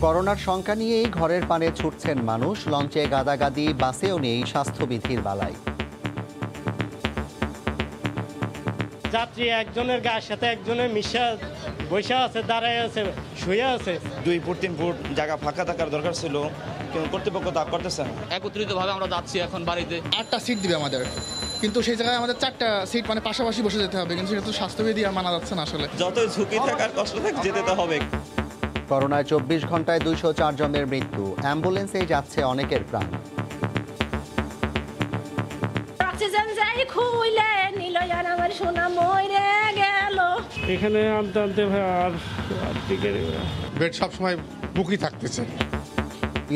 করোনার শঙ্কা নিয়েই ঘরের পানে ছুটছেন মানুষ। লঞ্চে গাদাগাদি, বাসেও নেই স্বাস্থ্যবিধির বালাই। যাত্রী একজনের গায়ের সাথে একজনের মিশা বৈশা আছে, দাঁড়ায় আছে, শুয়ে আছে। 2 ফুট 3 ফুট জায়গা ফাঁকা থাকার দরকার ছিল, কিন্তু কর্তৃপক্ষ তা করতেছে না। একত্রিতভাবে আমরা যাচ্ছি এখন বাড়িতে। 8টা সিট দিবে আমাদের, কিন্তু সেই জায়গায় আমাদের 4টা সিট মানে পাশাপাশি বসে যেতে হবে, কিন্তু সেটা তো স্বাস্থ্যবিধি আর মানা যাচ্ছে না। আসলে যতই ঝুঁকি থাকার কষ্ট থাক, যেতে তো হবে। করোনায় 24 ঘন্টায় 204 জনের মৃত্যু। অ্যাম্বুলেন্সেই যাচ্ছে অনেকের প্রাণ। এখানে আনতে আনতে আর বেড সবসময় বুকই থাকতেছে।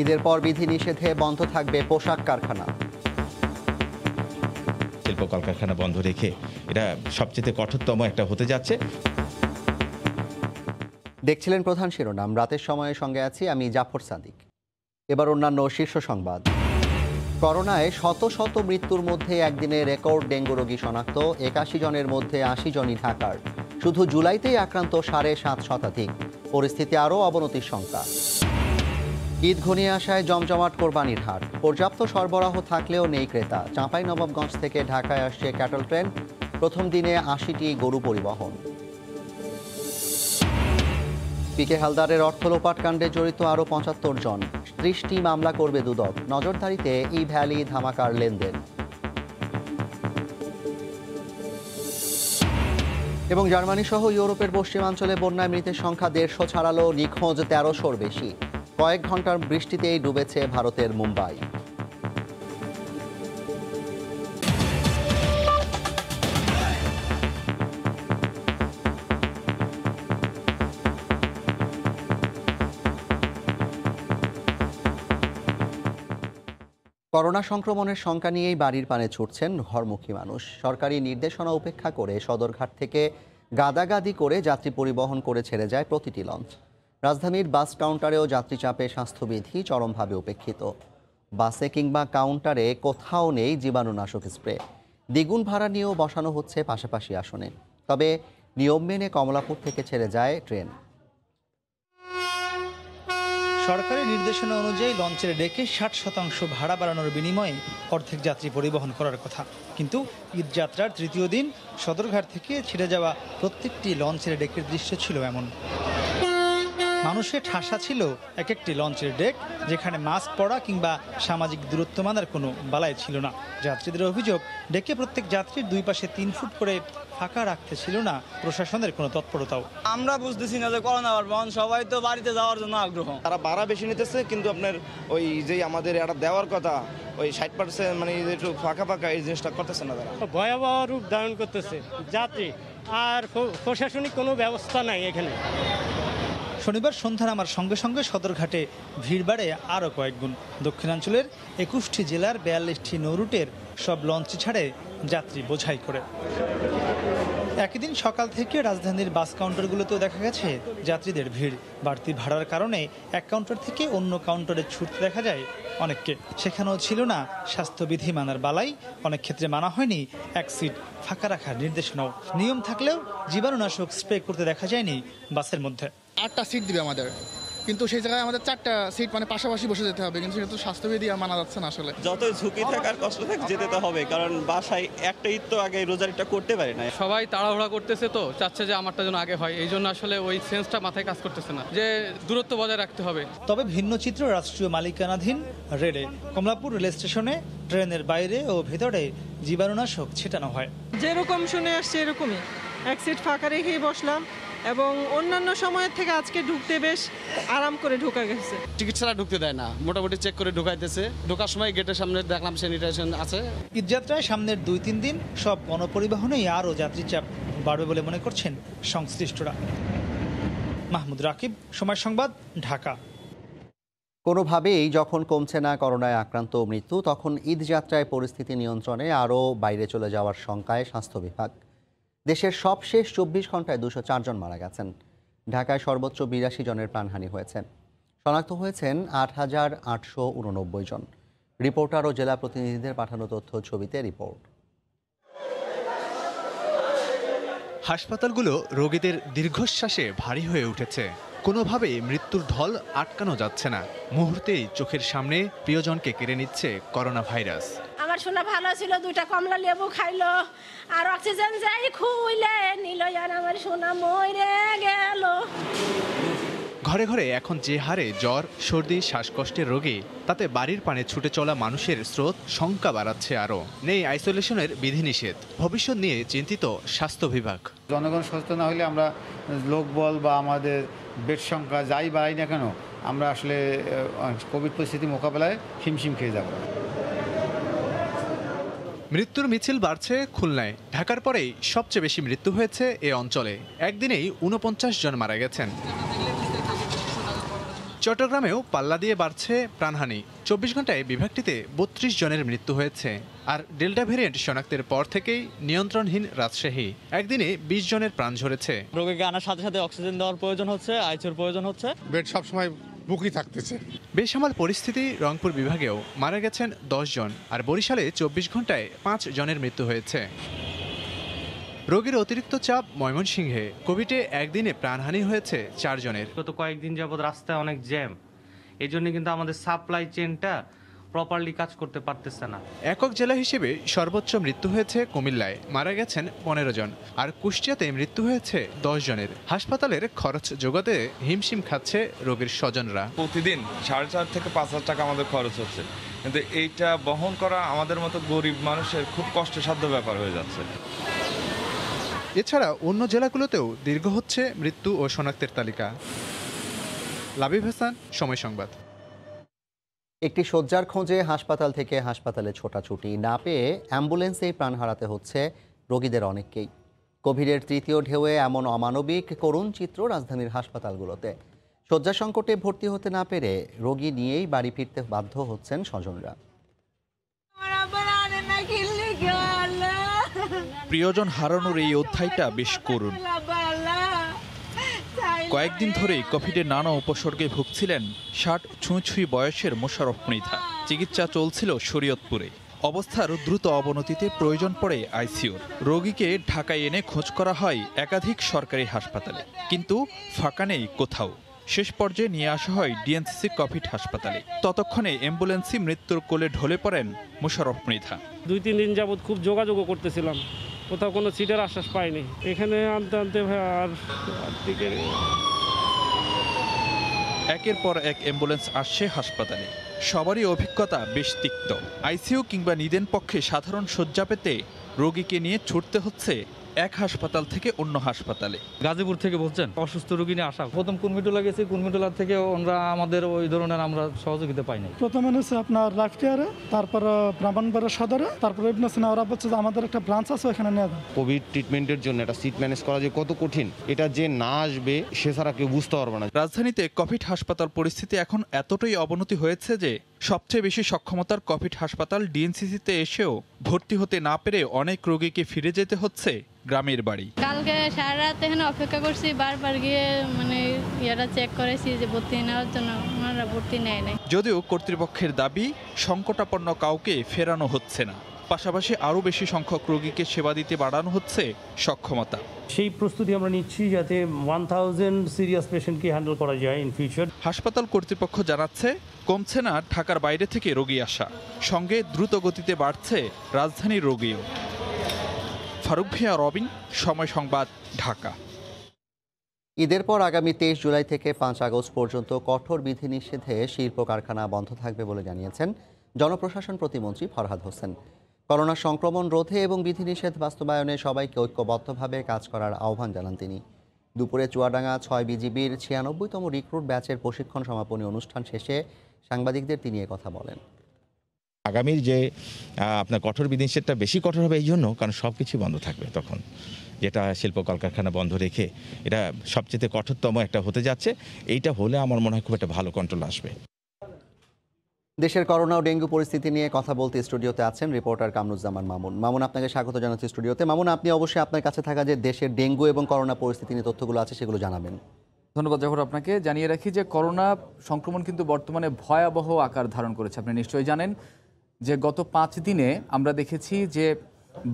ঈদের পর বিধিনিষেধে বন্ধ থাকবে পোশাক কারখানা। শিল্প কলকারখানা বন্ধ রেখে এটা সবচেয়ে কঠোরতম একটা হতে যাচ্ছে। দেখছিলেন প্রধান শিরোনাম। রাতের সময়ের সঙ্গে আছি আমি জাফর সাদিক। এবার অন্যান্য শীর্ষ সংবাদ। করোনায় শত শত মৃত্যুর মধ্যে একদিনে রেকর্ড ডেঙ্গু রোগী শনাক্ত। 81 জনের মধ্যে 80 জনই ঢাকার। শুধু জুলাইতেই আক্রান্ত 7.5 শতাধিক। পরিস্থিতি আরও অবনতির শঙ্কা। ঈদ ঘনিয়ে আসায় জমজমাট কোরবানির হাট। পর্যাপ্ত সরবরাহ থাকলেও নেই ক্রেতা। চাঁপাইনবাবগঞ্জ থেকে ঢাকায় আসছে ক্যাটল ট্রেন। প্রথম দিনে 80টি গরু পরিবহন। পিকে হালদারের অর্থ লোপাট কাণ্ডে জড়িত আরও 75 জন। 30টি মামলা করবে দুদক। নজরদারিতে ই ভ্যালি ধামাকার লেনদেন। এবং জার্মানি সহ ইউরোপের পশ্চিমাঞ্চলে বন্যায় মৃতের সংখ্যা 150 ছাড়ালো। নিখোঁজ 1300-র বেশি। কয়েক ঘন্টার বৃষ্টিতেই ডুবেছে ভারতের মুম্বাই। করোনা সংক্রমণের শঙ্কা নিয়েই বাড়ির পানে ছুটছেন ঘরমুখী মানুষ। সরকারি নির্দেশনা উপেক্ষা করে সদরঘাট থেকে গাদাগাদি করে যাত্রী পরিবহন করে ছেড়ে যায় প্রতিটি লঞ্চ। রাজধানীর বাস কাউন্টারেও যাত্রী চাপে স্বাস্থ্যবিধি চরমভাবে উপেক্ষিত। বাসে কিংবা কাউন্টারে কোথাও নেই জীবাণুনাশক স্প্রে। দ্বিগুণ ভাড়া নিয়েও বসানো হচ্ছে পাশাপাশি আসনে। তবে নিয়ম মেনে কমলাপুর থেকে ছেড়ে যায় ট্রেন। সরকারি নির্দেশনা অনুযায়ী লঞ্চের ডেকে 60% ভাড়া বাড়ানোর বিনিময়ে অর্ধেক যাত্রী পরিবহন করার কথা, কিন্তু ঈদযাত্রার তৃতীয় দিন সদরঘাট থেকে ছেড়ে যাওয়া প্রত্যেকটি লঞ্চের ডেকের দৃশ্য ছিল এমন। মানুষের ঠাসা ছিল এক একটি লঞ্চের ডেক, যেখানে মাস্ক পরা কিংবা সামাজিক দূরত্ব মানার কোনো বালাই ছিল না। যাত্রীদের অভিযোগ, ডেকে প্রত্যেক যাত্রীর 2 পাশে 3 ফুট করে ফাঁকা রাখতে ছিল না প্রশাসনের কোনো তৎপরতাও। আমরা বুঝতেছি না যে করোনা বন্ধ, সবাই তো বাড়িতে যাওয়ার জন্য আগ্রহ। তারা ভাড়া বেশি নিতেছে, কিন্তু আপনার ওই যে আমাদের এটা দেওয়ার কথা ওই 60% মানে একটু ফাঁকা ফাঁকা এই জিনিসটা করতেছে না। তারা ভয়াবহ রূপ ধারণ করতেছে যাত্রী, আর প্রশাসনিক কোনো ব্যবস্থা নাই এখানে। শনিবার সন্ধ্যা নামার সঙ্গে সঙ্গে সদরঘাটে ভিড় বাড়ে আরও কয়েক গুণ। দক্ষিণাঞ্চলের 21টি জেলার 42টি নৌরুটের সব লঞ্চ ছাড়ে যাত্রী বোঝাই করে। একই দিন সকাল থেকে রাজধানীর বাস কাউন্টারগুলোতেও দেখা গেছে যাত্রীদের ভিড়। বাড়তি ভাড়ার কারণে এক কাউন্টার থেকে অন্য কাউন্টারে ছুটতে দেখা যায় অনেককে। সেখানেও ছিল না স্বাস্থ্যবিধি মানার বালাই। অনেক ক্ষেত্রে মানা হয়নি এক সিট ফাঁকা রাখার নির্দেশনাও। নিয়ম থাকলেও জীবাণুনাশক স্প্রে করতে দেখা যায়নি বাসের মধ্যে। 8টা সিট দিবে আমাদের, কিন্তু সেই জায়গায় আমাদের 4টা সিট মানে পাশাপাশি বসে যেতে হবে, কিন্তু সেটা তো স্বাস্থ্যবিধি আর মানা যাচ্ছে না। আসলে যতই ঝুঁকি থাকার কষ্ট থাক, যেতে তো হবে, কারণ বাসায় একটা ঈদ তো আগে রোজারিটা করতে পারে না। সবাই তাড়াহুড়া করতেছে, তো চাচ্ছে যে আমারটা যেন আগে হয়। এই জন্য আসলে ওই সেন্সটা মাথায় কাজ করতেছে না যে দূরত্ব বজায় রাখতে হবে। তবে ভিন্ন চিত্র রাষ্ট্রীয় মালিকানাধীন রেলে। কমলাপুর রেল স্টেশনে ট্রেনের বাইরে ও ভেতরে জীবাণুনাশক ছিটানো হয়। যেরকম শুনে আসছে এরকমই এক সিট ফাঁকা রেখেই বসলাম, এবং অন্যান্য সময়ের থেকে আজকে ঢুকতে বেশ আরাম করে ঢোকা গেছে। টিকিট ছাড়া ঢুকতে দেয় না, মোটামুটি চেক করে ঢুকাইতেছে। ঢোকার সময় গেটের সামনে দেখলাম স্যানিটাইজেশন আছে। ঈদযাত্রায় সামনের 2-3 দিন সব গণপরিবহনেই আরও যাত্রী চাপ বাড়বে বলে মনে করছেন সংশ্লিষ্টরা। মাহমুদ রাকিব, সময় সংবাদ, ঢাকা। কোনোভাবেই যখন কমছে না করোনায় আক্রান্ত মৃত্যু, তখন ঈদযাত্রায় পরিস্থিতি নিয়ন্ত্রণে আরও বাইরে চলে যাওয়ার শঙ্কায় স্বাস্থ্য বিভাগ। দেশের সবশেষ 24 ঘন্টায় 204 জন মারা গেছেন। ঢাকায় সর্বোচ্চ 82 জনের প্রাণহানি হয়েছে। শনাক্ত হয়েছেন 8,889 জন। রিপোর্টার ও জেলা প্রতিনিধিদের পাঠানো তথ্য ছবিতে রিপোর্ট। হাসপাতালগুলো রোগীদের দীর্ঘশ্বাসে ভারী হয়ে উঠেছে। কোনোভাবে মৃত্যুর ঢল আটকানো যাচ্ছে না। মুহূর্তেই চোখের সামনে প্রিয়জনকে কেড়ে নিচ্ছে করোনা ভাইরাস। আমার শোনা ভালো ছিল, 2টা কমলা লেবু খাইলো আর অক্সিজেন যাই খুইলে নিল, আর আমার শোনা মরে গেল। ঘরে ঘরে এখন যে হারে জ্বর, সর্দি, শ্বাসকষ্টের রোগী, তাতে বাড়ির পানে ছুটে চলা মানুষের স্রোত শঙ্কা বাড়াচ্ছে আরও। নেই আইসোলেশনের বিধিনিষেধ, ভবিষ্যৎ নিয়ে চিন্তিত স্বাস্থ্য বিভাগ। জনগণ সচেতন না হলে আমরা লোকবল বা আমাদের বেড সংখ্যা যাই বাড়াই না কেন, আমরা আসলে কোভিড পরিস্থিতি মোকাবেলায় হিমশিম খেয়ে যাব। মৃত্যুর মিছিল বাড়ছে খুলনায়। ঢাকার পরেই সবচেয়ে বেশি মৃত্যু হয়েছে এ অঞ্চলে। একদিনেই 49 জন মারা গেছেন। চট্টগ্রামেও পাল্লা দিয়ে বাড়ছে প্রাণহানি। 24 ঘন্টায় বিভাগটিতে 32 জনের মৃত্যু হয়েছে। আর ডেল্টা ভ্যারিয়েন্ট শনাক্তের পর থেকেই নিয়ন্ত্রণহীন রাজশাহী। একদিনে 20 জনের প্রাণ ঝরেছে। রোগীকে আনার সাথে সাথে অক্সিজেন দেওয়ার প্রয়োজন হচ্ছে, আইসিইউর প্রয়োজন হচ্ছে। বেড সবসময় বুকই থাকতেছে। বেসামাল পরিস্থিতি রংপুর বিভাগেও মারা গেছেন 10 জন। আর বরিশালে 24 ঘন্টায় 5 জনের মৃত্যু হয়েছে। রোগীর অতিরিক্ত চাপ ময়মনসিংহে। কোভিডে একদিনে প্রাণহানি হয়েছে 4 জনের। গত কয়েকদিন যাবৎ রাস্তায় অনেক জ্যাম, এই জন্য কিন্তু আমাদের সাপ্লাই চেনটা প্রপারলি কাজ করতে পারতেছে না। একক জেলা হিসেবে সর্বোচ্চ মৃত্যু হয়েছে কুমিল্লায়, মারা গেছেন 15 জন। আর কুষ্টিয়াতে মৃত্যু হয়েছে 10 জনের। হাসপাতালের খরচ জোগাতে হিমশিম খাচ্ছে রোগীর স্বজনরা। প্রতিদিন 4,500 থেকে 5,000 টাকা আমাদের খরচ হচ্ছে, কিন্তু এইটা বহন করা আমাদের মতো গরিব মানুষের খুব কষ্টসাধ্য ব্যাপার হয়ে যাচ্ছে। এছাড়া অন্য জেলাগুলোতেও দীর্ঘ হচ্ছে মৃত্যু ও শনাক্তের তালিকা। লাবিব হাসান, সময় সংবাদ। একটি শয্যার খোঁজে হাসপাতাল থেকে হাসপাতালে ছোটাছুটি, না পেয়ে অ্যাম্বুলেন্সেই প্রাণ হারাতে হচ্ছে রোগীদের অনেককেই। কোভিডের তৃতীয় ঢেউয়ে এমন অমানবিক করুণ চিত্র রাজধানীর হাসপাতালগুলোতে। শয্যা সংকটে ভর্তি হতে না পেরে রোগী নিয়েই বাড়ি ফিরতে বাধ্য হচ্ছেন স্বজনরা। প্রিয়জন হারানোর এই অধ্যায়টা বেশ করুণ। কয়েকদিন ধরেই কোভিডের নানা উপসর্গে ভুগছিলেন 60 ছুঁই বয়সের মোশাররফ মৃধা। চিকিৎসা চলছিল শরীয়তপুরে। অবস্থার দ্রুত অবনতিতে প্রয়োজন পড়ে আইসিইউর। রোগীকে ঢাকায় এনে খোঁজ করা হয় একাধিক সরকারি হাসপাতালে, কিন্তু ফাঁকা নেই কোথাও। শেষ পর্যায়ে নিয়ে আসা হয় ডিএনসিসি কোভিড হাসপাতালে। ততক্ষণে অ্যাম্বুলেন্সই মৃত্যুর কোলে ঢলে পড়েন মোশাররফ মৃধা। 2-3 দিন যাবৎ খুব যোগাযোগও করতেছিলাম, কোথাও কোনো সিটের আশ্বাস পাইনি। এখানে আনতে আনতে আর একের পর এক অ্যাম্বুলেন্স আসছে হাসপাতালে। সবারই অভিজ্ঞতা বেশ তিক্ত। আইসিইউ কিংবা নিদেন পক্ষে সাধারণ শয্যা পেতে রোগীকে নিয়ে ছুটতে হচ্ছে এক হাসপাতাল থেকে অন্য হাসপাতালে। গাজীপুর থেকে বলছেন অসুস্থ রোগী নিয়ে আসা। প্রথম কুর্মিটোলা গেছি, কুর্মিটোলা থেকে ওরা আমাদের ওই ধরনের আমরা সহযোগিতা পাই নাই। প্রথমে হচ্ছে আপনার লাইফকেয়ারে, তারপর ব্রাহ্মণবাড়িয়া সদরে, তারপরে ওরা বলছে যে আমাদের একটা ব্রাঞ্চ আছে ওখানে নিয়ে যান। কোভিড ট্রিটমেন্টের জন্য একটা সিট ম্যানেজ করা যে কত কঠিন, এটা যে না আসবে সে ছাড়া কেউ বুঝতে পারবে না। রাজধানীতে কোভিড হাসপাতাল পরিস্থিতি এখন এতটাই অবনতি হয়েছে যে সবচেয়ে বেশি সক্ষমতার কোভিড হাসপাতাল ডিএনসিসিতে এসেও ভর্তি হতে না পেরে অনেক রোগীকে ফিরে যেতে হচ্ছে গ্রামের বাড়ি। কালকে সারা রাত এখানে অপেক্ষা করছি, বারবার গিয়ে ইয়ারা চেক করেছি যে ভর্তি নেওয়ার জন্য, ওনারা ভর্তি নেয় নাই। যদিও কর্তৃপক্ষের দাবি সংকটাপন্ন কাউকে ফেরানো হচ্ছে না, পাশাপাশি আরও বেশি সংখ্যক রোগীকে সেবা দিতে বাড়ানো হচ্ছে সক্ষমতা। সেই প্রস্তুতি আমরা নিচ্ছি যাতে 1000 সিরিয়াস পেশেন্টকে হ্যান্ডেল করা যায় ইন ফিউচার। হাসপাতাল কর্তৃপক্ষ জানাচ্ছে কমছে না ঢাকার বাইরে থেকে রোগী আসা, সঙ্গে দ্রুত গতিতে বাড়ছে রাজধানীর রোগীও। ফারুক ভিয়া, রবিন, সময় সংবাদ, ঢাকা। ঈদের পর আগামী 23 জুলাই থেকে 5 আগস্ট পর্যন্ত কঠোর বিধিনিষেধে শিল্প কারখানা বন্ধ থাকবে বলে জানিয়েছেন জনপ্রশাসন প্রতিমন্ত্রী ফরহাদ হোসেন। করোনা সংক্রমণ রোধে এবং বিধিনিষেধ বাস্তবায়নে সবাইকে ঐক্যবদ্ধভাবে কাজ করার আহ্বান জানান তিনি। দুপুরে চুয়াডাঙ্গা 6 বিজিবির 96তম রিক্রুট ব্যাচের প্রশিক্ষণ সমাপনী অনুষ্ঠান শেষে সাংবাদিকদের তিনি কথা বলেন। আগামীর যে আপনার কঠোর বিধিনিষেধটা বেশি কঠোর হবে এই জন্য, কারণ সব কিছুই বন্ধ থাকবে তখন, যেটা শিল্প কলকারখানা বন্ধ রেখে এটা সবচেয়ে কঠোরতম একটা হতে যাচ্ছে। এইটা হলে আমার মনে হয় খুব একটা ভালো কন্ট্রোল আসবে। দেশের করোনা ও ডেঙ্গু পরিস্থিতি নিয়ে কথা বলতে স্টুডিওতে আছেন রিপোর্টার কামরুজ্জামান মামুন। মামুন, আপনাকে স্বাগত জানাচ্ছি স্টুডিওতে। মামুন, আপনি অবশ্যই আপনার কাছে থাকা যে দেশের ডেঙ্গু এবং করোনা পরিস্থিতি নিয়ে তথ্যগুলো আছে সেগুলো জানাবেন। ধন্যবাদ জহর আপনাকে। জানিয়ে রাখি যে করোনা সংক্রমণ কিন্তু বর্তমানে ভয়াবহ আকার ধারণ করেছে। আপনি নিশ্চয়ই জানেন যে গত 5 দিনে আমরা দেখেছি যে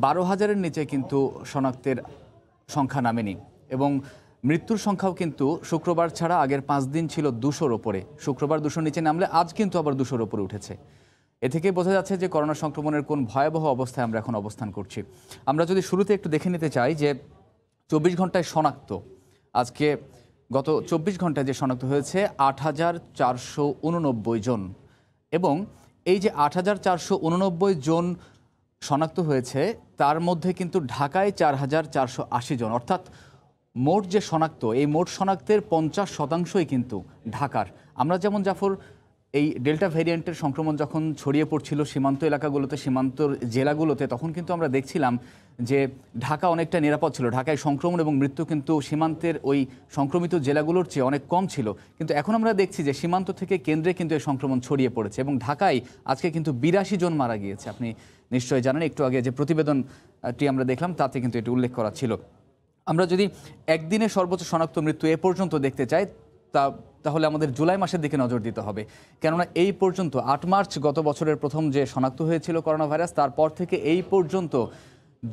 12,000-এর নিচে কিন্তু শনাক্তের সংখ্যা নামেনি, এবং মৃত্যুর সংখ্যাও কিন্তু শুক্রবার ছাড়া আগের 5 দিন ছিল 200-র ওপরে। শুক্রবার 200-র নিচে নামলে আজ কিন্তু আবার 200-র ওপরে উঠেছে। এ থেকে বোঝা যাচ্ছে যে করোনা সংক্রমণের কোন ভয়াবহ অবস্থায় আমরা এখন অবস্থান করছি। আমরা যদি শুরুতে একটু দেখে নিতে চাই যে 24 ঘন্টায় শনাক্ত, আজকে গত 24 ঘন্টায় যে শনাক্ত হয়েছে 8,489 জন, এবং এই যে 8,489 জন শনাক্ত হয়েছে তার মধ্যে কিন্তু ঢাকায় 4,480 জন, অর্থাৎ মোট যে শনাক্ত, এই মোট শনাক্তের 50% কিন্তু ঢাকার। আমরা যেমন জাফর এই ডেল্টা ভ্যারিয়েন্টের সংক্রমণ যখন ছড়িয়ে পড়ছিল সীমান্ত এলাকাগুলোতে, সীমান্তর জেলাগুলোতে, তখন কিন্তু আমরা দেখছিলাম যে ঢাকা অনেকটা নিরাপদ ছিল। ঢাকায় সংক্রমণ এবং মৃত্যু কিন্তু সীমান্তের ওই সংক্রমিত জেলাগুলোর চেয়ে অনেক কম ছিল। কিন্তু এখন আমরা দেখছি যে সীমান্ত থেকে কেন্দ্রে কিন্তু এই সংক্রমণ ছড়িয়ে পড়েছে এবং ঢাকায় আজকে কিন্তু 82 জন মারা গিয়েছে। আপনি নিশ্চয়ই জানেন, একটু আগে যে প্রতিবেদনটি আমরা দেখলাম তাতে কিন্তু এটি উল্লেখ করা ছিল। আমরা যদি একদিনে সর্বোচ্চ শনাক্ত মৃত্যু এ পর্যন্ত দেখতে চাই তাহলে আমাদের জুলাই মাসের দিকে নজর দিতে হবে, কেননা এই পর্যন্ত 8 মার্চ গত বছরের প্রথম যে শনাক্ত হয়েছিল করোনা ভাইরাস, তারপর থেকে এই পর্যন্ত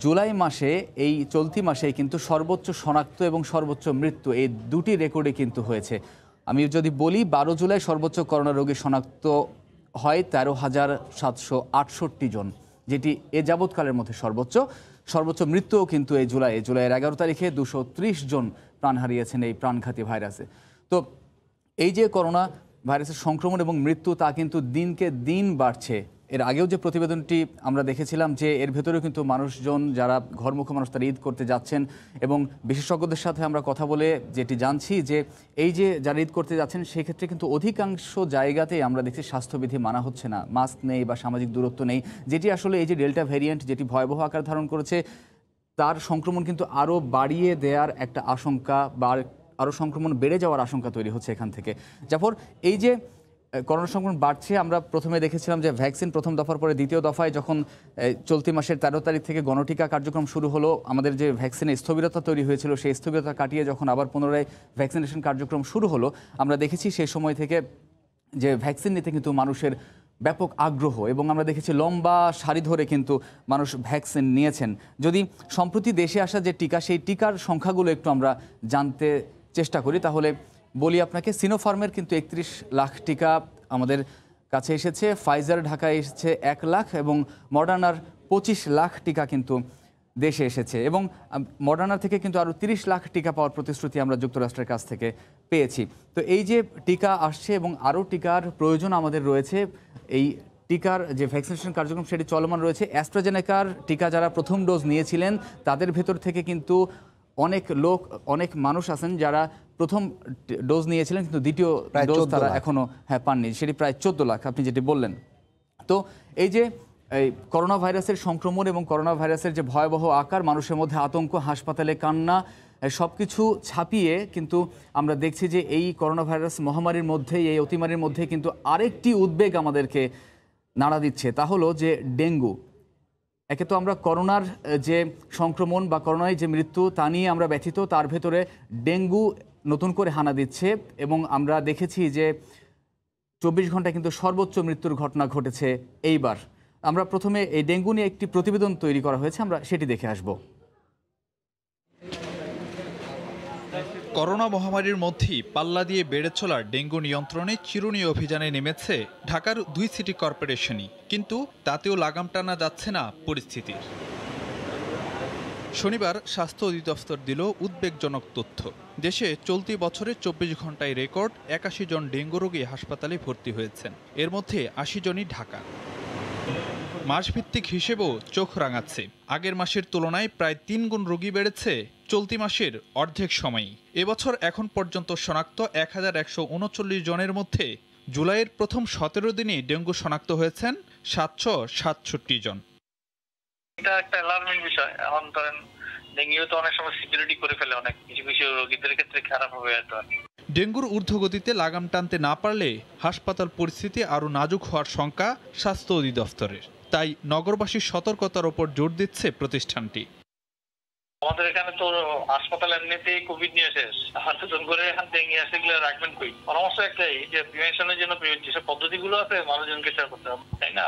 জুলাই মাসে, এই চলতি মাসে কিন্তু সর্বোচ্চ শনাক্ত এবং সর্বোচ্চ মৃত্যু এই দুটি রেকর্ডে কিন্তু হয়েছে। আমি যদি বলি 12 জুলাই সর্বোচ্চ করোনা রোগী শনাক্ত হয় 13,768 জন, যেটি এ যাবৎকালের মধ্যে সর্বোচ্চ মৃত্যুও কিন্তু এই জুলাইয়ের 11 তারিখে 230 জন প্রাণ হারিয়েছেন এই প্রাণঘাতী ভাইরাসে। তো এই যে করোনা ভাইরাসের সংক্রমণ এবং মৃত্যু তা কিন্তু দিনকে দিন বাড়ছে। এর আগেও যে প্রতিবেদনটি আমরা দেখেছিলাম যে এর ভেতরেও কিন্তু মানুষজন যারা ঘরমুখী মানুষ তারা ঈদ করতে যাচ্ছেন, এবং বিশেষজ্ঞদের সাথে আমরা কথা বলে যেটি জানছি যে এই যে যারা ঈদ করতে যাচ্ছেন সেক্ষেত্রে কিন্তু অধিকাংশ জায়গাতেই আমরা দেখছি স্বাস্থ্যবিধি মানা হচ্ছে না, মাস্ক নেই বা সামাজিক দূরত্ব নেই, যেটি আসলে এই যে ডেল্টা ভ্যারিয়েন্ট যেটি ভয়াবহ আকার ধারণ করেছে তার সংক্রমণ কিন্তু আরও বাড়িয়ে দেওয়ার একটা আশঙ্কা বা আরও সংক্রমণ বেড়ে যাওয়ার আশঙ্কা তৈরি হচ্ছে এখান থেকে। জাফর, এই যে করোনা সংক্রমণ বাড়ছে, আমরা প্রথমে দেখেছিলাম যে ভ্যাকসিন প্রথম দফার পরে দ্বিতীয় দফায় যখন চলতি মাসের 13 তারিখ থেকে গণটিকা কার্যক্রম শুরু হলো, আমাদের যে ভ্যাকসিনে স্থবিরতা তৈরি হয়েছিল সেই স্থবিরতা কাটিয়ে যখন আবার পুনরায় ভ্যাকসিনেশন কার্যক্রম শুরু হলো, আমরা দেখেছি সেই সময় থেকে যে ভ্যাকসিন নিতে কিন্তু মানুষের ব্যাপক আগ্রহ, এবং আমরা দেখেছি লম্বা সারি ধরে কিন্তু মানুষ ভ্যাকসিন নিয়েছেন। যদি সম্প্রতি দেশে আসা যে টিকা, সেই টিকার সংখ্যাগুলো একটু আমরা জানতে চেষ্টা করি, তাহলে বলি আপনাকে সিনোফার্মের কিন্তু 31 লাখ টিকা আমাদের কাছে এসেছে, ফাইজার ঢাকায় এসেছে 1 লাখ, এবং মডার্নার 25 লাখ টিকা কিন্তু দেশে এসেছে, এবং মডার্নার থেকে কিন্তু আরও 30 লাখ টিকা পাওয়ার প্রতিশ্রুতি আমরা যুক্তরাষ্ট্রের কাছ থেকে পেয়েছি। তো এই যে টিকা আসছে এবং আরও টিকার প্রয়োজন আমাদের রয়েছে, এই টিকার যে ভ্যাকসিনেশন কার্যক্রম সেটি চলমান রয়েছে। অ্যাস্ট্রাজেনেকার টিকা যারা প্রথম ডোজ নিয়েছিলেন তাদের ভেতর থেকে কিন্তু অনেক মানুষ আছেন যারা প্রথম ডোজ নিয়েছিলেন কিন্তু দ্বিতীয় ডোজ তারা এখনও পাননি, সেটি প্রায় 14 লাখ আপনি যেটি বললেন। তো এই যে এই করোনা ভাইরাসের সংক্রমণ এবং করোনা ভাইরাসের যে ভয়াবহ আকার, মানুষের মধ্যে আতঙ্ক, হাসপাতালে কান্না, সব কিছু ছাপিয়ে কিন্তু আমরা দেখছি যে এই করোনা ভাইরাস মহামারীর মধ্যেই, এই অতিমারির মধ্যে কিন্তু আরেকটি উদ্বেগ আমাদেরকে নাড়া দিচ্ছে, তা হলো যে ডেঙ্গু। একে তো আমরা করোনার যে সংক্রমণ বা করোনায় যে মৃত্যু তা নিয়ে আমরা ব্যথিত, তার ভেতরে ডেঙ্গু নতুন করে হানা দিচ্ছে, এবং আমরা দেখেছি যে 24 ঘন্টায় কিন্তু সর্বোচ্চ মৃত্যুর ঘটনা ঘটেছে এইবার। আমরা প্রথমে এই ডেঙ্গু নিয়ে একটি প্রতিবেদন তৈরি করা হয়েছে, আমরা সেটি দেখে আসব। করোনা মহামারীর মধ্যেই পাল্লা দিয়ে বেড়ে চলা ডেঙ্গু নিয়ন্ত্রণে চিরুনি অভিযানে নেমেছে ঢাকার 2 সিটি কর্পোরেশনই, কিন্তু তাতেও লাগাম টানা যাচ্ছে না পরিস্থিতির। শনিবার স্বাস্থ্য অধিদপ্তর দিল উদ্বেগজনক তথ্য। দেশে চলতি বছরে 24 ঘন্টায় রেকর্ড 81 জন ডেঙ্গু রোগী হাসপাতালে ভর্তি হয়েছেন, এর মধ্যে 80 জনই ঢাকা। মাসভিত্তিক হিসেবেও চোখ রাঙাচ্ছে, আগের মাসের তুলনায় প্রায় 3 গুণ রোগী বেড়েছে চলতি মাসের অর্ধেক সময়ই। এবছর এখন পর্যন্ত শনাক্ত 1139 জনের মধ্যে জুলাইয়ের প্রথম 17 দিনে ডেঙ্গু শনাক্ত হয়েছেন 767 জন। এটা একটা অ্যালার্মিং বিষয়। এখন ধরেন ডেঙ্গু তো অনেক সময় সিভিরিটি করে ফেলে, অনেক কিছু রোগীদের ক্ষেত্রে খারাপ হবে। ডেঙ্গুর ঊর্ধ্বগতিতে লাগাম টানতে না পারলে হাসপাতাল পরিস্থিতি আরও নাজুক হওয়ার শঙ্কা স্বাস্থ্য অধিদপ্তরের, তাই নগরবাসীর সতর্কতার ওপর জোর দিচ্ছে প্রতিষ্ঠানটি। আমাদের এখানে তো হাসপাতাল এমনিতেই কোভিড নিয়ে শেষ, নতুন করে এখান ডেঙ্গি আসে গেলে রাখবেন কই? পরামর্শ একটাই যে প্রিভেনশনের জন্য যেসব পদ্ধতিগুলো আছে মানুষজনকে শেয়ার করতে হবে, তাই না?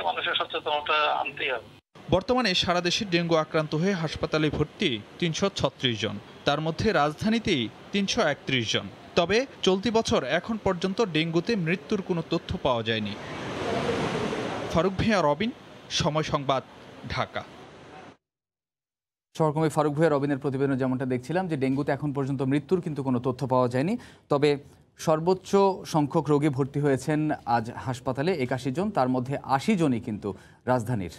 মানুষের সচেতনতা আনতেই হবে। বর্তমানে সারা দেশে ডেঙ্গু আক্রান্ত হয়ে হাসপাতালে ভর্তি 336 জন। তার মধ্যে রাজধানীতেই 331 জন। তবে চলতি বছর এখন পর্যন্ত ডেঙ্গুতে মৃত্যুর কোনো তথ্য পাওয়া যায়নি। ফারুক ভূঁইয়া, রবিন, সময় সংবাদ, ঢাকা। সহকর্মী ফারুক ভূঁইয়া রবিনের প্রতিবেদন যেমনটা দেখছিলাম যে ডেঙ্গুতে এখন পর্যন্ত মৃত্যুর কিন্তু কোনো তথ্য পাওয়া যায়নি। তবে সর্বোচ্চ সংখ্যক রোগী ভর্তি হয়েছেন আজ হাসপাতালে 81 জন, তার মধ্যে 80 জনই কিন্তু রাজধানীর।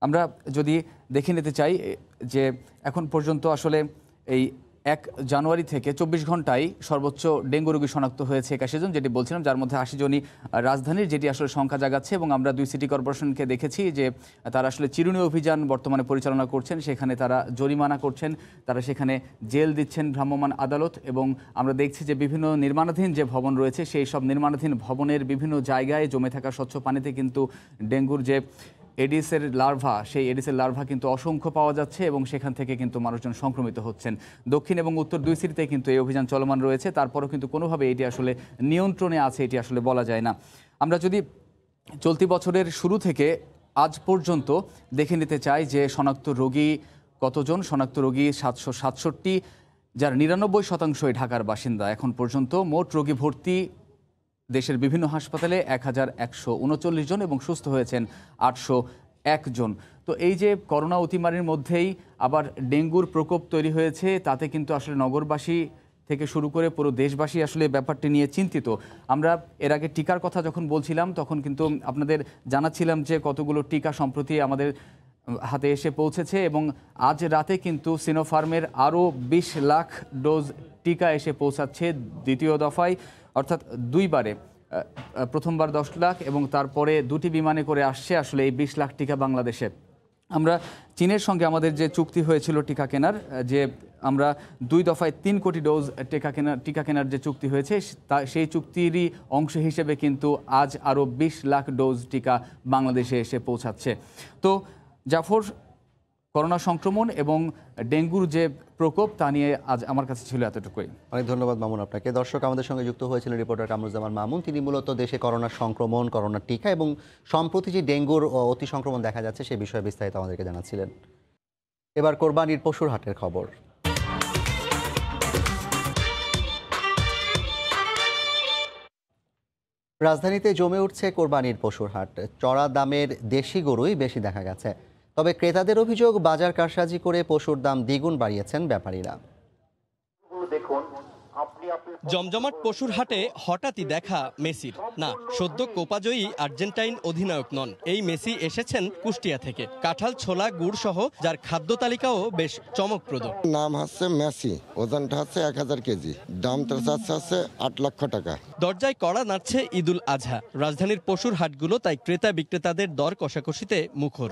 আমরা যদি দেখে নিতে চাই যে এখন পর্যন্ত আসলে এই 1 জানুয়ারি থেকে 24 ঘন্টায় সর্বোচ্চ ডেঙ্গু রোগী শনাক্ত হয়েছে 81 জন, যেটি বলছিলাম, যার মধ্যে 80 জনই রাজধানীর, যেটি আসলে সংখ্যা জাগাচ্ছে। এবং আমরা 2 সিটি কর্পোরেশনকে দেখেছি যে তারা আসলে চিরুনি অভিযান বর্তমানে পরিচালনা করছেন, সেখানে তারা জরিমানা করছেন, তারা সেখানে জেল দিচ্ছেন ভ্রাম্যমাণ আদালত। এবং আমরা দেখছি যে বিভিন্ন নির্মাণাধীন যে ভবন রয়েছে সেই সব নির্মাণাধীন ভবনের বিভিন্ন জায়গায় জমে থাকা স্বচ্ছ পানিতে কিন্তু ডেঙ্গুর যে এডিসের লার্ভা, সেই এডিসের লার্ভা কিন্তু অসংখ্য পাওয়া যাচ্ছে এবং সেখান থেকে কিন্তু মানুষজন সংক্রমিত হচ্ছেন। দক্ষিণ এবং উত্তর 2 সিটিতে কিন্তু এই অভিযান চলমান রয়েছে, তারপরও কিন্তু কোনোভাবে এটি আসলে নিয়ন্ত্রণে আছে এটি আসলে বলা যায় না। আমরা যদি চলতি বছরের শুরু থেকে আজ পর্যন্ত দেখে নিতে চাই যে শনাক্ত রোগী কতজন। শনাক্ত রোগী 767, যার 99% ঢাকার বাসিন্দা। এখন পর্যন্ত মোট রোগী ভর্তি দেশের বিভিন্ন হাসপাতালে 1139 জন এবং সুস্থ হয়েছেন 801 জন। তো এই যে করোনা অতিমারির মধ্যেই আবার ডেঙ্গুর প্রকোপ তৈরি হয়েছে, তাতে কিন্তু আসলে নগরবাসী থেকে শুরু করে পুরো দেশবাসী আসলে ব্যাপারটি নিয়ে চিন্তিত। আমরা এর আগে টিকার কথা যখন বলছিলাম তখন কিন্তু আপনাদের জানাচ্ছিলাম যে কতগুলো টিকা সম্প্রতি আমাদের হাতে এসে পৌঁছেছে এবং আজ রাতে কিন্তু সিনোফার্মের আরও 20 লাখ ডোজ টিকা এসে পৌঁছাচ্ছে দ্বিতীয় দফায়, অর্থাৎ 2 বারে। প্রথমবার 10 লাখ এবং তারপরে 2টি বিমানে করে আসছে আসলে এই 20 লাখ টিকা বাংলাদেশে। আমরা চীনের সঙ্গে আমাদের যে চুক্তি হয়েছিল টিকা কেনার, যে আমরা 2 দফায় 3 কোটি ডোজ টিকা কেনার যে চুক্তি হয়েছে, সেই চুক্তিরই অংশ হিসেবে কিন্তু আজ আরও 20 লাখ ডোজ টিকা বাংলাদেশে এসে পৌঁছাচ্ছে। তো জাফর, করোনা সংক্রমণ এবং ডেঙ্গুর যে প্রকোপ তা নিয়ে আজ আমার কাছে ছিল এতটুকুই। অনেক ধন্যবাদ মামুন আপনাকে। দর্শক, আমাদের সঙ্গে যুক্ত হয়েছিলেন রিপোর্টার কামরুজ্জামান মামুন। তিনি মূলত দেশে করোনা সংক্রমণ, করোনার টিকা এবং সম্প্রতি যে ডেঙ্গুর অতি সংক্রমণ দেখা যাচ্ছে সে বিষয়ে বিস্তারিত আমাদেরকে জানাচ্ছিলেন। এবার কোরবানির পশুর হাটের খবর। রাজধানীতে জমে উঠছে কোরবানির পশুর হাট। চড়া দামের দেশি গরুই বেশি দেখা গেছে। তবে ক্রেতাদের অভিযোগ, বাজার কারসাজি করে পশুর দাম দ্বিগুণ বাড়িয়েছেন ব্যাপারীরা। জমজমাট পশুর হাটে হঠাৎই দেখা মেসির। না, সদ্য কোপাজয়ী আর্জেন্টাইন অধিনায়ক নন, এই মেসি এসেছেন কুষ্টিয়া থেকে। কাঁঠাল, ছোলা, গুড় সহ যার খাদ্য তালিকাও বেশ চমকপ্রদ। নাম হচ্ছে মেসি, ওজনটা হচ্ছে 1000 কেজি, দামটা হচ্ছে 8 লক্ষ টাকা। দরজায় কড়া নাড়ছে ঈদুল আজহা। রাজধানীর পশুর হাটগুলো তাই ক্রেতা বিক্রেতাদের দর কষাকষিতে মুখর।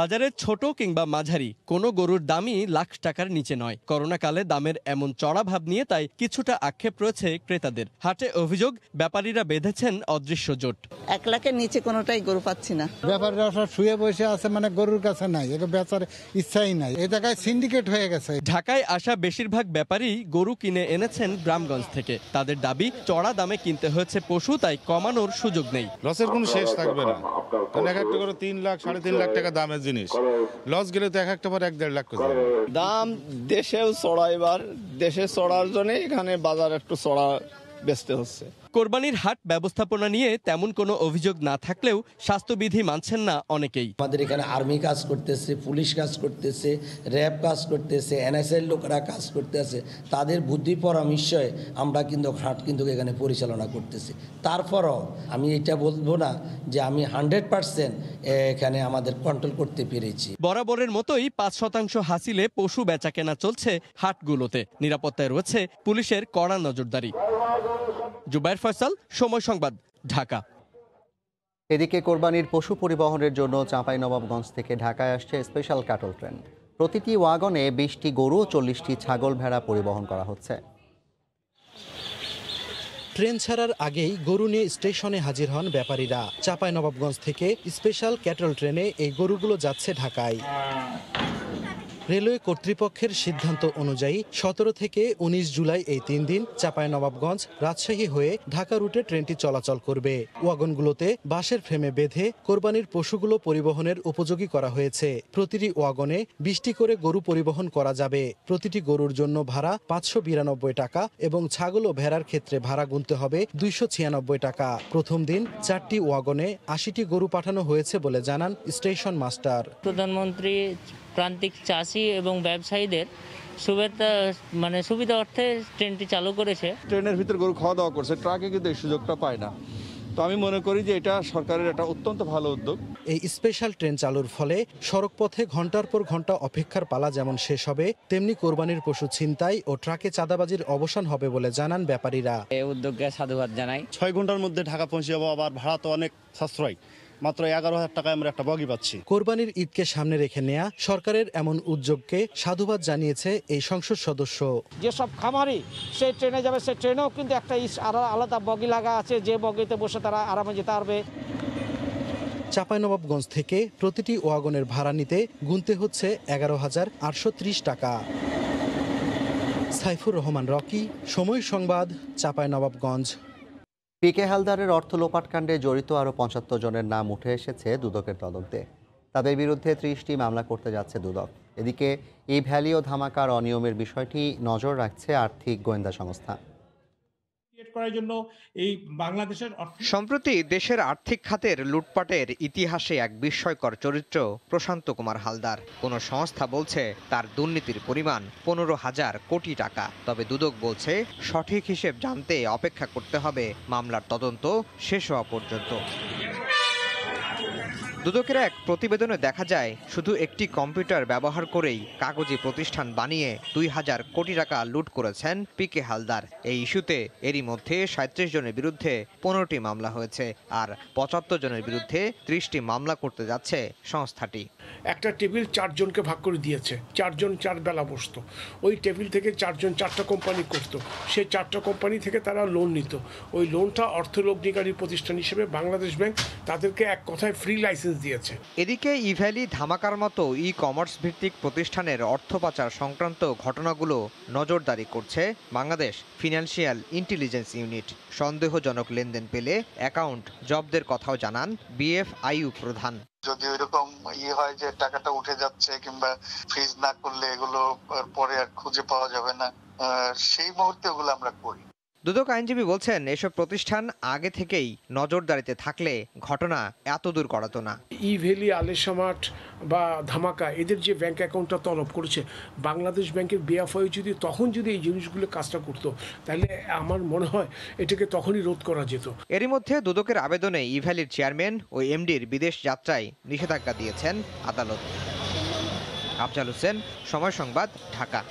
বাজারের ছোট কিংবা মাঝারি কোনো গরুর দামই লাখ টাকার নিচে নয়। করোনাকালে দামের এমন চড়া ভাব নিয়ে তাই কিছুটা আক্ষেপ রয়েছে ক্রেতাদের। হাটে অভিযোগ, ব্যাপারীরা বেঁধেছেন অদৃশ্য জোট। 1 লাখের নিচে কোনোটাই গরু পাচ্ছি না। ব্যাপারীরা সব শুয়ে বসে আছে, মানে গরুর কাছে নাই, এটা বেচার ইচ্ছাই নাই। এই জায়গায় সিন্ডিকেট হয়ে গেছে। ঢাকায় আসা বেশিরভাগ ব্যাপারী গরু কিনে এনেছেন গ্রামগঞ্জ থেকে। তাদের দাবি, চড়া দামে কিনতে হয়েছে পশু, তাই কমানোর সুযোগ নেই। লসের কোনো শেষ থাকবে না, কারণ এক একটা করে 3 লাখ 3.5 লাখ টাকা দামের জিনিস, লস গেলে তো এক একটা পর 1.5 লাখ করে দাম। দেশেও চড়া, এবার দেশে চড়ার জন্য এখানে বাজার একটু চড়া বেচতে হচ্ছে। কোরবানির হাট ব্যবস্থাপনা নিয়ে তেমন কোনো অভিযোগ না থাকলেও স্বাস্থ্যবিধি মানছেন না অনেকেই। আমাদের এখানে আর্মি কাজ করতেছে, পুলিশ কাজ করতেছে, র্যাব কাজ করতেছে, এনএসএল লোকেরা কাজ করতেছে। তাদের বুদ্ধি পরামর্শে আমরা কিন্তু হাট কিন্তু এখানে পরিচালনা করতেছি। তারপরও আমি এটা বলবো না যে আমি 100% এখানে আমাদের কন্ট্রোল করতে পেরেছি। বরাবরের মতোই 5% হাসিলে পশু বেচাকেনা চলছে হাটগুলোতে। নিরাপত্তায় রয়েছে পুলিশের কড়া নজরদারি। জুবাইর ফয়সাল, সময় সংবাদ, ঢাকা। এদিকে কোরবানির পশু পরিবহনের জন্য চাঁপাইনবাবগঞ্জ থেকে ঢাকায় আসছে স্পেশাল ক্যাটল ট্রেন। প্রতিটি ওয়াগনে 20টি গরু, 40টি ছাগল, ভেড়া পরিবহন করা হচ্ছে। ট্রেন ছাড়ার আগেই গরু নিয়ে স্টেশনে হাজির হন ব্যাপারীরা। চাঁপাইনবাবগঞ্জ থেকে স্পেশাল ক্যাটল ট্রেনে এই গরুগুলো যাচ্ছে ঢাকায়। রেলওয়ে কর্তৃপক্ষের সিদ্ধান্ত অনুযায়ী 17 থেকে 19 জুলাই এই 3 দিন চাঁপাইনবাবগঞ্জ রাজশাহী হয়ে ঢাকা রুটে ট্রেনটি চলাচল করবে। ওয়াগনগুলোতে বাঁশের ফ্রেমে বেঁধে কোরবানির পশুগুলো পরিবহনের উপযোগী করা হয়েছে। প্রতিটি ওয়াগনে 20টি করে গরু পরিবহন করা যাবে। প্রতিটি গরুর জন্য ভাড়া 592 টাকা এবং ছাগল ও ভেড়ার ক্ষেত্রে ভাড়া গুনতে হবে 296 টাকা। প্রথম দিন 4টি ওয়াগনে 80টি গরু পাঠানো হয়েছে বলে জানান স্টেশন মাস্টার। প্রধানমন্ত্রী প্রান্তিক চাষি এবং ব্যবসায়ীদের সুবিধা অর্থে ট্রেনটি চালু করেছে। ট্রেনের ভিতর গরু খাওয়া দাওয়া করছে, ট্রাকে কিন্তু এই সুযোগটা পায় না। তো আমি মনে করি যে এটা সরকারের একটা অত্যন্ত ভালো উদ্যোগ। এই স্পেশাল ট্রেন চালুর ফলে সড়কপথে ঘন্টার পর ঘন্টা অপেক্ষার পালা যেমন শেষ হবে, তেমনি কোরবানির পশু ছিনতাই ও ট্রাকে চাঁদাবাজির অবসান হবে বলে জানান ব্যাপারীরা। এই উদ্যোগকে সাধুবাদ জানাই। 6 ঘন্টার মধ্যে ঢাকা পৌঁছে যাবো, আবার ভাড়া তো অনেক সাশ্রয়, মাত্র 11,000 টাকায় আমরা একটা বগি পাচ্ছি। কোরবানির ঈদকে সামনে রেখে নেয়া সরকারের এমন উদ্যোগকে সাধুবাদ জানিয়েছে এই সংসদ সদস্য। যেসব খামারি সেই ট্রেনে যাবে, সেই ট্রেনেও কিন্তু একটা আলাদা বগি লাগা আছে, যে বগিতে বসে তারা আরামে যেতে পারবে। চাঁপাইনবাবগঞ্জ থেকে প্রতিটি ওয়াগনের ভাড়া নিতে গুনতে হচ্ছে 11,830 টাকা। সাইফুর রহমান রকি, সময় সংবাদ, চাঁপাইনবাবগঞ্জ। পিকে হালদারের অর্থ লোপাটকাণ্ডে জড়িত আরও 75 জনের নাম উঠে এসেছে দুদকের তদন্তে। তাদের বিরুদ্ধে 30টি মামলা করতে যাচ্ছে দুদক। এদিকে এই ভ্যালি ও ধামাকার অনিয়মের বিষয়টি নজর রাখছে আর্থিক গোয়েন্দা সংস্থা। সম্প্রতি দেশের আর্থিক খাতের লুটপাটের ইতিহাসে এক বিস্ময়কর চরিত্র প্রশান্ত কুমার হালদার। কোন সংস্থা বলছে তার দুর্নীতির পরিমাণ 15,000 কোটি টাকা। তবে দুদক বলছে সঠিক হিসেব জানতে অপেক্ষা করতে হবে মামলার তদন্ত শেষ হওয়া পর্যন্ত। দুদকের এক প্রতিবেদনে দেখা যায়, শুধু একটি কম্পিউটার ব্যবহার করেই কাগজি প্রতিষ্ঠান বানিয়ে 2,000 কোটি টাকা লুট করেছেন পিকে হালদার। এই ইস্যুতে এরই মধ্যে 37 জনের বিরুদ্ধে 15টি মামলা হয়েছে, আর 75 জনের বিরুদ্ধে 30টি মামলা করতে যাচ্ছে সংস্থাটি। একটা টেবিল 4 জনকে ভাগ করে দিয়েছে, 4 জন 4 বেলা বসতো। ওই টেবিল থেকে 4 জন 4টা কোম্পানি করতো। সেই 4টা কোম্পানি থেকে তারা লোন নিত। ওই লোনটা অর্থলগ্নিকারী প্রতিষ্ঠান হিসেবে বাংলাদেশ ব্যাংক তাদেরকে এক কথায় ফ্রি লাইসেন্স দিয়েছে। এদিকে ইভ্যালি ধামাকার মতো ই কমার্স ভিত্তিক প্রতিষ্ঠানের অর্থ পাচার সংক্রান্ত ঘটনাগুলো নজরদারি করছে বাংলাদেশ ফিনান্সিয়াল ইন্টেলিজেন্স ইউনিট। সন্দেহজনক লেনদেন পেলে অ্যাকাউন্ট জব্দের কথাও জানান বিএফআইইউ প্রধান। যদি ওইরকম হয় যে টাকাটা উঠে যাচ্ছে কিংবা ফ্রিজ না করলে এগুলো পরে আর খুঁজে পাওয়া যাবে না, সেই মুহূর্তে ওগুলো আমরা করি। দুদক আইনজীবী বলছেন, এসব প্রতিষ্ঠান আগে থেকেই নজরদারিতে থাকলে ঘটনা এত দূর করাতো না। ই ভ্যালি, আলেশামার্ট বা ধামাকা এদের যে ব্যাংক অ্যাকাউন্টটা তলব করেছে, বাংলাদেশ ব্যাংকের বিএফআই তখন যদি এই জিনিসগুলো কাজটা করতো, তাহলে আমার মনে হয় এটাকে তখনই রোধ করা যেত। এরই মধ্যে দুদকের আবেদনে ই ভ্যালির চেয়ারম্যান ও এমডির বিদেশ যাত্রায় নিষেধাজ্ঞা দিয়েছেন আদালত। আফজাল হোসেন, সময় সংবাদ, ঢাকা।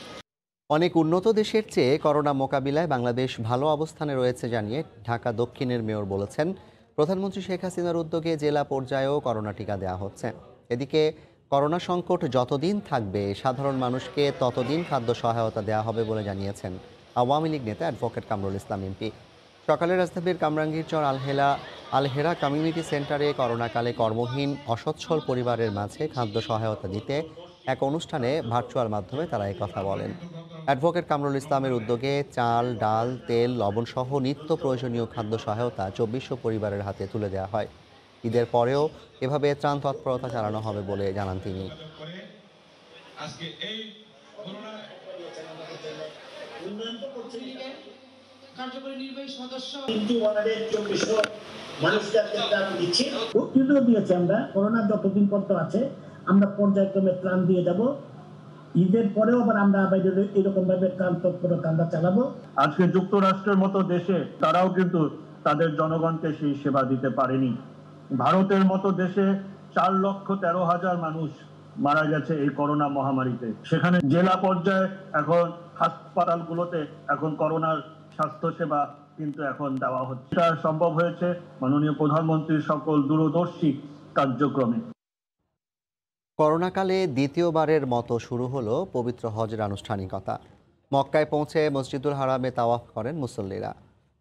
অনেক উন্নত দেশের চেয়ে করোনা মোকাবিলায় বাংলাদেশ ভালো অবস্থানে রয়েছে জানিয়ে ঢাকা দক্ষিণের মেয়র বলেছেন, প্রধানমন্ত্রী শেখ হাসিনার উদ্যোগে জেলা পর্যায়েও করোনা টিকা দেওয়া হচ্ছে। এদিকে করোনা সংকট যতদিন থাকবে সাধারণ মানুষকে ততদিন খাদ্য সহায়তা দেওয়া হবে বলে জানিয়েছেন আওয়ামী লীগ নেতা অ্যাডভোকেট কামরুল ইসলাম এমপি। সকালে রাজধানীর কামরাঙ্গীরচর আলহেরা কমিউনিটি সেন্টারে করোনাকালে কর্মহীন অসচ্ছল পরিবারের মাঝে খাদ্য সহায়তা দিতে এক অনুষ্ঠানে ভার্চুয়াল মাধ্যমে তারা কথা বলেন। অ্যাডভোকেট কামরুল ইসলামের উদ্যোগে চাল, ডাল, তেল, লবণ সহ নিত্য প্রয়োজনীয় খাদ্য সহায়তা 2400 পরিবারের হাতে তুলে দেওয়া হয়। ঈদের পরেও এভাবে ত্রাণ তৎপরতা চালানো হবে বলে জানান তিনি। আমরা করোনা যতদিন পর্যন্ত আছে আমরা পর্যায়ক্রমে ত্রাণ দিয়ে যাব। ঈদের পরেও আবার আমরা এরকম ভাবে ত্রাণ তৎপরতা আমরা চালাবো। আজকে যুক্তরাষ্ট্রের মতো দেশে তারাও কিন্তু তাদের জনগণকে সেই সেবা দিতে পারেনি। ভারতের মতো দেশে 4,13,000 মানুষ মারা গেছে এই করোনা মহামারীতে। সেখানে জেলা পর্যায়ে এখন হাসপাতালগুলোতে এখন করোনার স্বাস্থ্য সেবা কিন্তু এখন দেওয়া হচ্ছে। এটা সম্ভব হয়েছে মাননীয় প্রধানমন্ত্রীর সকল দূরদর্শী কার্যক্রমে। করোনাকালে দ্বিতীয়বারের মতো শুরু হলো পবিত্র হজের আনুষ্ঠানিকতা। মক্কায় পৌঁছে মসজিদুল হারামে তাওয়াফ করেন মুসল্লিরা।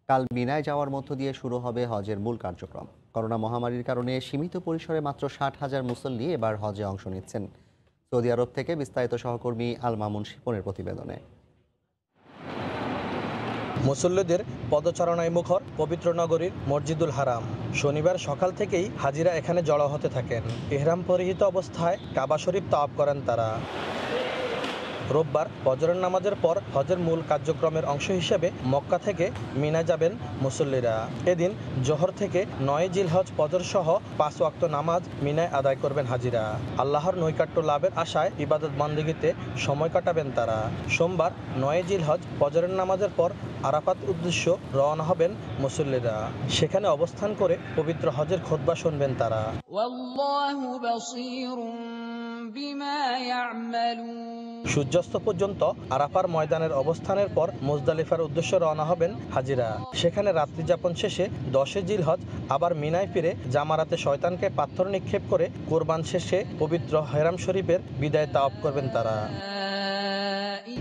কাল মিনায় যাওয়ার মধ্য দিয়ে শুরু হবে হজের মূল কার্যক্রম। করোনা মহামারীর কারণে সীমিত পরিসরে মাত্র 60,000 মুসল্লি এবার হজে অংশ নিচ্ছেন। সৌদি আরব থেকে বিস্তারিত সহকর্মী আল মামুন শিপনের প্রতিবেদনে। মুসল্লিদের পদচারণায় মুখর পবিত্র নগরীর মসজিদুল হারাম। শনিবার সকাল থেকেই হাজিরা এখানে জড়ো হতে থাকেন। ইহরাম পরিহিত অবস্থায় কাবা শরীফ তাওয়াফ করেন তারা। রোববার ফজরের নামাজের পর হজের মূল কার্যক্রমের অংশ হিসেবে মক্কা থেকে মিনায় যাবেন মুসল্লিরা। এদিন জোহর থেকে ৯ জিলহজ ফজর সহ ৫ ওয়াক্ত নামাজ মিনায় আদায় করবেন হাজিরা। আল্লাহর নৈকট্য লাভের আশায় ইবাদত বন্দেগীতে সময় কাটাবেন তারা। সোমবার ৯ জিলহজ ফজরের নামাজের পর আরাফাত উদ্দেশ্য রওনা হবেন মুসল্লিরা। সেখানে অবস্থান করে পবিত্র হজের খুতবা শুনবেন তারা। সূর্যাস্ত পর্যন্ত আরাফার ময়দানের অবস্থানের পর মুজদালিফার উদ্দেশ্যে রওনা হবেন হাজিরা। সেখানে রাত্রি যাপন শেষে ১০ জিলহজ আবার মিনায় ফিরে জামারাতে শয়তানকে পাথর নিক্ষেপ করে কোরবান শেষে পবিত্র হেরাম শরীফের বিদায় তাওয়াফ করবেন তারা।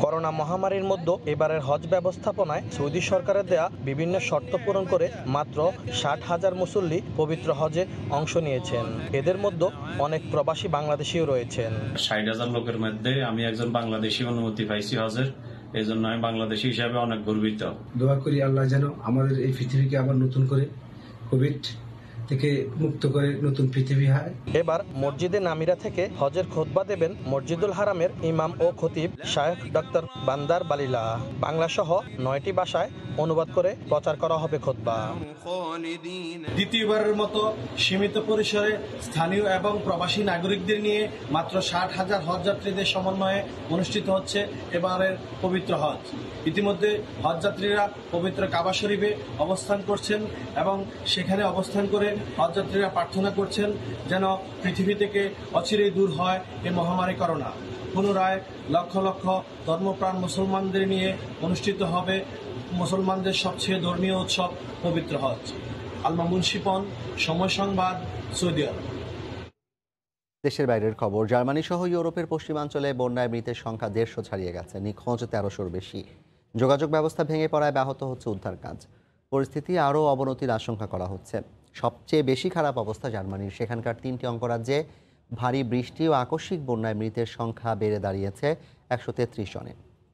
করোনা মহামারীর মধ্যে এবারের হজ ব্যবস্থাপনায় সৌদি সরকারের দেয়া বিভিন্ন শর্ত পূরণ করে মাত্র ৬০,০০০ মুসল্লি পবিত্র হজে অংশ নিয়েছেন। এদের মধ্যে অনেক প্রবাসী বাংলাদেশিও রয়েছেন। ৬০,০০০ লোকের মধ্যে আমি একজন বাংলাদেশি অনুমতি পাইছি হজের। এই জন্য আমি বাংলাদেশি হিসাবে অনেক গর্বিত। দোয়া করি আল্লাহ যেন আমাদের এই পৃথিবীকে আবার নতুন করে কোভিড থেকে মুক্ত করে নতুন পৃথিবী হয়। এবার মসজিদে নামিরা থেকে হজের খুতবা দেবেন মসজিদুল হারামের ইমাম ও খতিব শায়েখ ডক্টর বান্দার বালিলা। বাংলা সহ ৯টি ভাষায় অনুবাদ করে প্রচার করা হবে খুতবা। দ্বিতীয়বারের মতো সীমিত পরিসরে স্থানীয় এবং প্রবাসী নাগরিকদের নিয়ে মাত্র ৬০,০০০ হজযাত্রীদের সমন্বয়ে অনুষ্ঠিত হচ্ছে এবারের পবিত্র হজ। ইতিমধ্যে হজযাত্রীরা পবিত্র কাবা শরীফে অবস্থান করছেন এবং সেখানে অবস্থান করে হজযাত্রীরা প্রার্থনা করছেন যেন পৃথিবী থেকে অচিরেই দূর হয় এই মহামারী করোনা। পুনরায় লক্ষ লক্ষ ধর্মপ্রাণ মুসলমানদের নিয়ে অনুষ্ঠিত হবে মুসলমানদের সবচেয়ে ধর্মীয় উৎসব পবিত্র হজ। আল মামুন শিপন, সময় সংবাদ, সৌদি আরব। দেশের বাইরের খবর। জার্মানি সহ ইউরোপের পশ্চিমাঞ্চলে বন্যায় মৃতের সংখ্যা ১৫০ ছাড়িয়ে গেছে, নিখোঁজ ১৩০০-র বেশি। যোগাযোগ ব্যবস্থা ভেঙে পড়ায় ব্যাহত হচ্ছে উদ্ধার কাজ। পরিস্থিতি আরও অবনতির আশঙ্কা করা হচ্ছে। সবচেয়ে বেশি খারাপ অবস্থা জার্মানির। সেখানকার 3টি অঙ্গরাজ্যে ভারী বৃষ্টি ও আকস্মিক বন্যায় মৃতের সংখ্যা বেড়ে দাঁড়িয়েছে ১৩৩ জনে।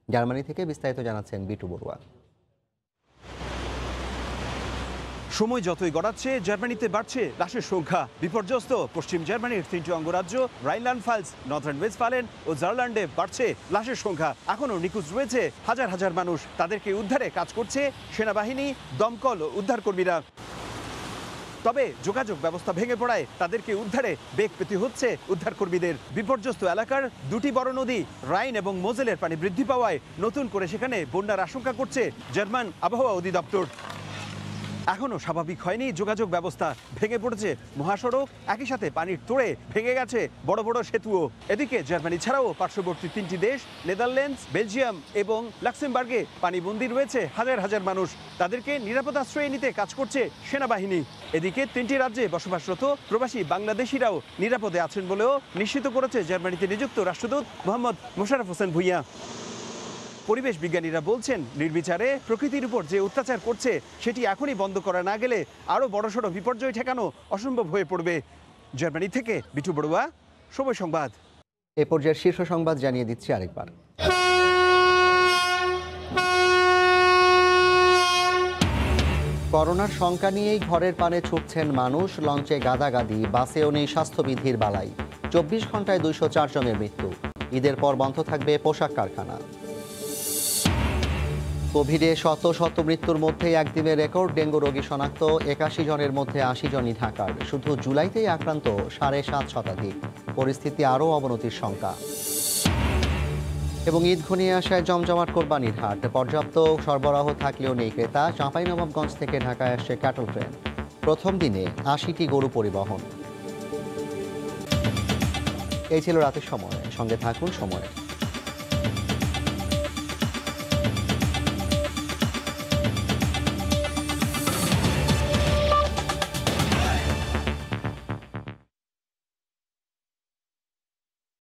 জার্মানি থেকে বিস্তারিত জানাচ্ছেন বিটু বড়ুয়া। সময় যতই গড়াচ্ছে জার্মানিতে বাড়ছে লাশের সংখ্যা। বিপর্যস্ত পশ্চিম জার্মানির 3টি অঙ্গরাজ্য রাইনল্যান্ড ফালস, নর্দার্ন ওয়েস্টফালেন ও জার্লান্ডে বাড়ছে লাশের সংখ্যা। এখনও নিখোঁজ রয়েছে হাজার হাজার মানুষ। তাদেরকে উদ্ধারে কাজ করছে সেনাবাহিনী, দমকল ও উদ্ধারকর্মীরা। তবে যোগাযোগ ব্যবস্থা ভেঙে পড়ায় তাদেরকে উদ্ধারে বেগ পেতে হচ্ছে উদ্ধারকর্মীদের। বিপর্যস্ত এলাকার 2টি বড় নদী রাইন এবং মোজেলের পানি বৃদ্ধি পাওয়ায় নতুন করে সেখানে বন্যার আশঙ্কা করছে জার্মান আবহাওয়া অধিদপ্তর। এখনও স্বাভাবিক হয়নি যোগাযোগ ব্যবস্থা। ভেঙে পড়েছে মহাসড়ক, একই সাথে পানির তোড়ে ভেঙে গেছে বড় বড় সেতুও। এদিকে জার্মানি ছাড়াও পার্শ্ববর্তী 3টি দেশ নেদারল্যান্ডস, বেলজিয়াম এবং লাক্সেমবার্গে পানিবন্দী রয়েছে হাজার হাজার মানুষ। তাদেরকে নিরাপদ আশ্রয়ে নিতে কাজ করছে সেনাবাহিনী। এদিকে 3টি রাজ্যে বসবাসরত প্রবাসী বাংলাদেশিরাও নিরাপদে আছেন বলেও নিশ্চিত করেছে জার্মানিতে নিযুক্ত রাষ্ট্রদূত মোহাম্মদ মোশাররফ হোসেন ভূঁইয়া। পরিবেশ বিজ্ঞানীরা বলছেন নির্বিচারে প্রকৃতির উপর যে অত্যাচার করছে সেটি এখনই বন্ধ করা না গেলে আরও বড়সড় বিপর্যয় ঠেকানো অসম্ভব হয়ে পড়বে। জার্মানি থেকে বিটু বড়ুয়া, সময় সংবাদ। এ পর্যায়ের শীর্ষ সংবাদ জানিয়ে দিচ্ছি আরেকবার। করোনার শঙ্কা নিয়েই ঘরের পানে ছুটছেন মানুষ। লঞ্চে গাদাগাদি, বাসেও নেই স্বাস্থ্যবিধির বালাই। 24 ঘন্টায় 204 জনের মৃত্যু। ঈদের পর বন্ধ থাকবে পোশাক কারখানা। কোভিডে শত শত মৃত্যুর মধ্যে একদিনে রেকর্ড ডেঙ্গু রোগী শনাক্ত। 81 জনের মধ্যে 80 জনই ঢাকার। শুধু জুলাইতেই আক্রান্ত 7.5 শতাধিক। পরিস্থিতি আরও অবনতির শঙ্কা। এবং ঈদ ঘনিয়ে আসায় জমজমাট কোরবানির হাট। পর্যাপ্ত সরবরাহ থাকলেও নেই ক্রেতা। চাঁপাইনবাবগঞ্জ থেকে ঢাকায় আসছে ক্যাটল ট্রেন। প্রথম দিনে 80টি গরু পরিবহন। এই ছিল রাতের সময়। সঙ্গে থাকুন সময়।